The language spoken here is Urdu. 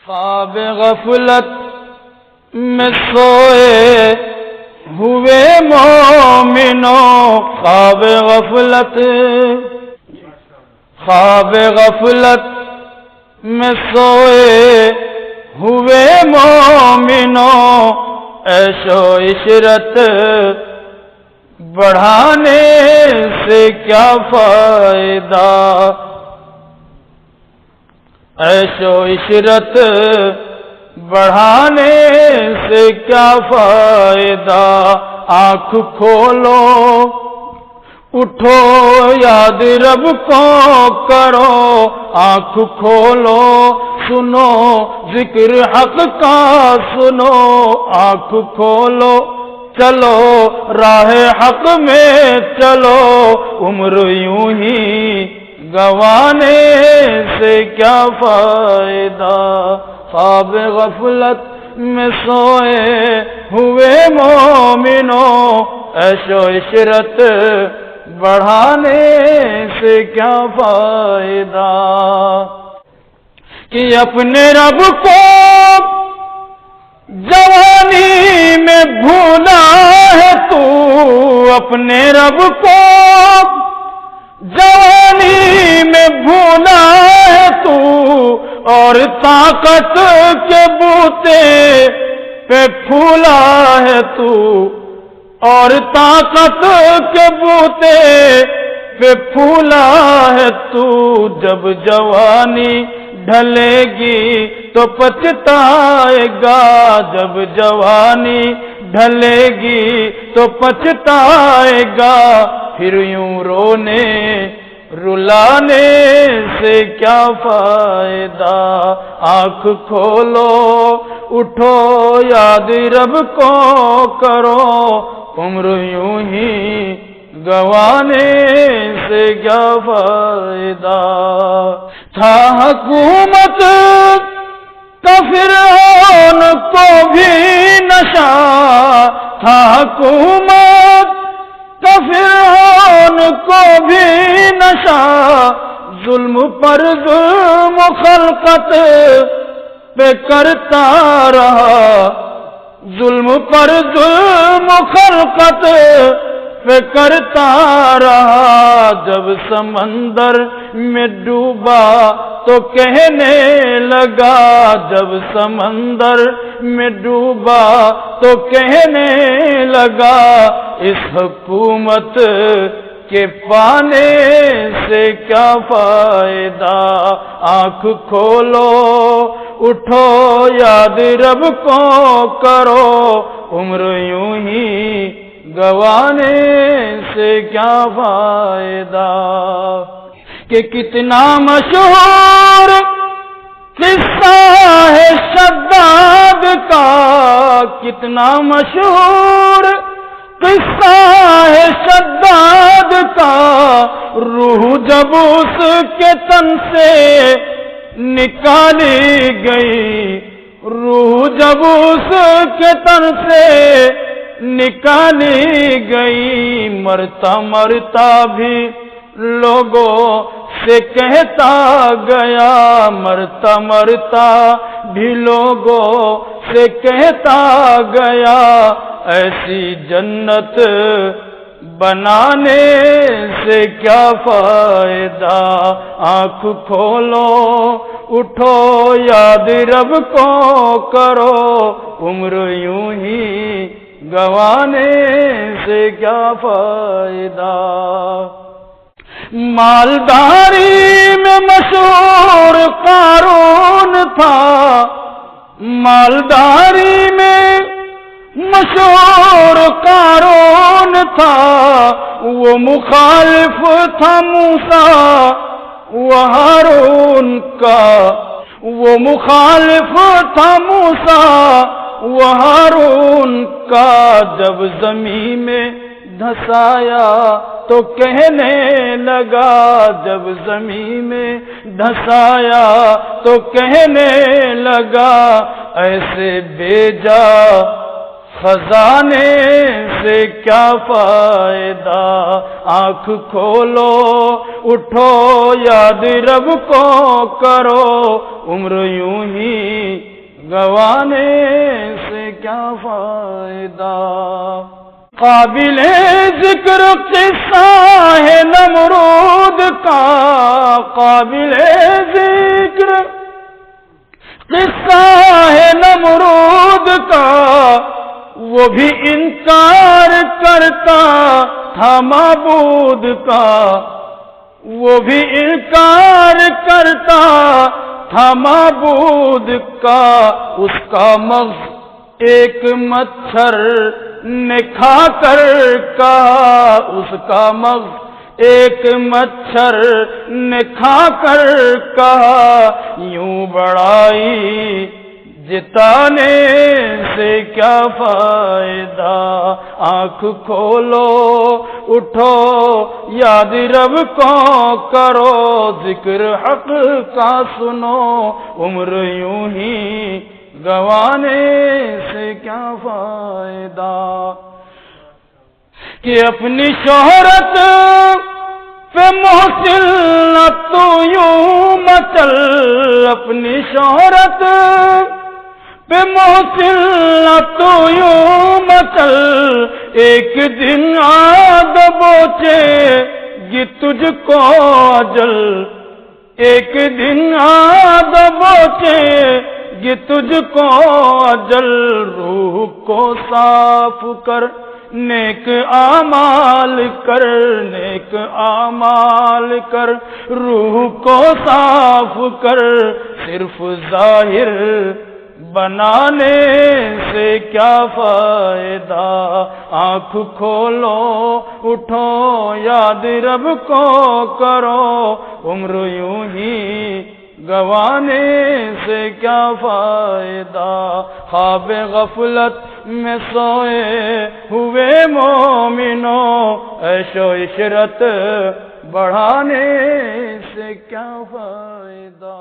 خواب غفلت میں سوئے ہوئے مومنوں، خواب غفلت میں سوئے ہوئے مومنوں، عیش و عشرت بڑھانے سے کیا فائدہ، عیش و عشرت بڑھانے سے کیا فائدہ، آنکھ کھولو اٹھو یاد رب کو کرو، آنکھ کھولو سنو ذکر حق کا سنو، آنکھ کھولو چلو راہ حق میں چلو، عمر یوں ہی گوانے سے کیا فائدہ، خواب غفلت میں سوئے ہوئے مومنوں، عیش و عشرت بڑھانے سے کیا فائدہ، کہ اپنے رب کو جوانی میں بھولا ہے تو، اپنے رب کو جوانی میں بھولا ہے تو، اور طاقت کے بوتے پہ پھولا ہے تو، اور طاقت کے بوتے پہ پھولا ہے تو، جب جوانی ڈھلے گی تو پچھتائے گا، جب جوانی ڈھلے گی تو پچھتائے گا، پھر یوں رونے رلانے سے کیا فائدہ، آنکھ کھولو اٹھو یاد رب کو کرو، عمر یوں ہی گوانے سے کیا فائدہ، تھا حکومت کا فرعون کو بھی نشہ، تھا حکومت کا فرعون کو بھی نشہ، ظلم پر ظلم خلقت پہ کرتا رہا، ظلم پر ظلم خلقت پہ کرتا رہا، جب سمندر میں ڈوبا تو کہنے لگا، جب سمندر میں ڈوبا تو کہنے لگا، اس حکومت کے پانے سے کیا فائدہ، آنکھ کھولو اٹھو یاد رب کو کرو، عمر یوں ہی گوانے سے کیا فائدہ، کہ کتنا مشہور قصہ ہے شداد کا، کتنا مشہور قصہ ہے شداد کا، روح جب اس کے تن سے نکالی گئی، روح جب اس کے تن سے نکالی گئی، مرتا مرتا بھی لوگوں سے کہتا گیا، مرتا مرتا بھی لوگوں سے کہتا گیا، ایسی جنت بنانے سے کیا فائدہ، آنکھ کھولو اٹھو یاد رب کو کرو، عمر یوں ہی گوانے سے کیا فائدہ، مالداری میں مشہور قارون تھا، مالداری میں مشہور قارون تھا، وہ مخالف تھا موسیٰ و ہارون کا، وہ مخالف تھا موسیٰ و ہارون کا، جب زمین میں دھسایا تو کہنے لگا، جب زمین میں دھسایا تو کہنے لگا، ایسے بیجا خزانے سے کیا فائدہ، آنکھ کھولو اٹھو یاد رب کو کرو، عمر یوں ہی گوانے سے کیا فائدہ؟ قابل ذکر قصہ ہے نمرود کا، قابل ذکر قصہ ہے نمرود کا، وہ بھی انکار کرتا تھا معبود کا، وہ بھی انکار کرتا تھا معبود کا، اس کا مغز ایک مچھر نے کھا کر کہا، اس کا مغز ایک مچھر نے کھا کر کہا، یوں بڑائی جتانے سے کیا فائدہ؟ آنکھ کھولو اٹھو یاد رب کو کرو، ذکر حق کا سنو، عمر یوں ہی گوانے سے کیا فائدہ؟ کہ اپنی شہرت پہ محسن نہ تو یوں مچل، اپنی شہرت پہ محسن نہ تو یوں مچل، ایک دن آگ بوچے گی تجھ کو اجل، ایک دن آگ بوچے گی تجھ کو اجل، روح کو صاف کر نیک اعمال کر، نیک اعمال کر، روح کو صاف کر، صرف ظاہر بنانے سے کیا فائدہ؟ آنکھ کھولو اٹھو یاد رب کو کرو، عمر یوں ہی گوانے سے کیا فائدہ؟ خواب غفلت میں سوئے ہوئے مومنوں، عیش و عشرت بڑھانے سے کیا فائدہ؟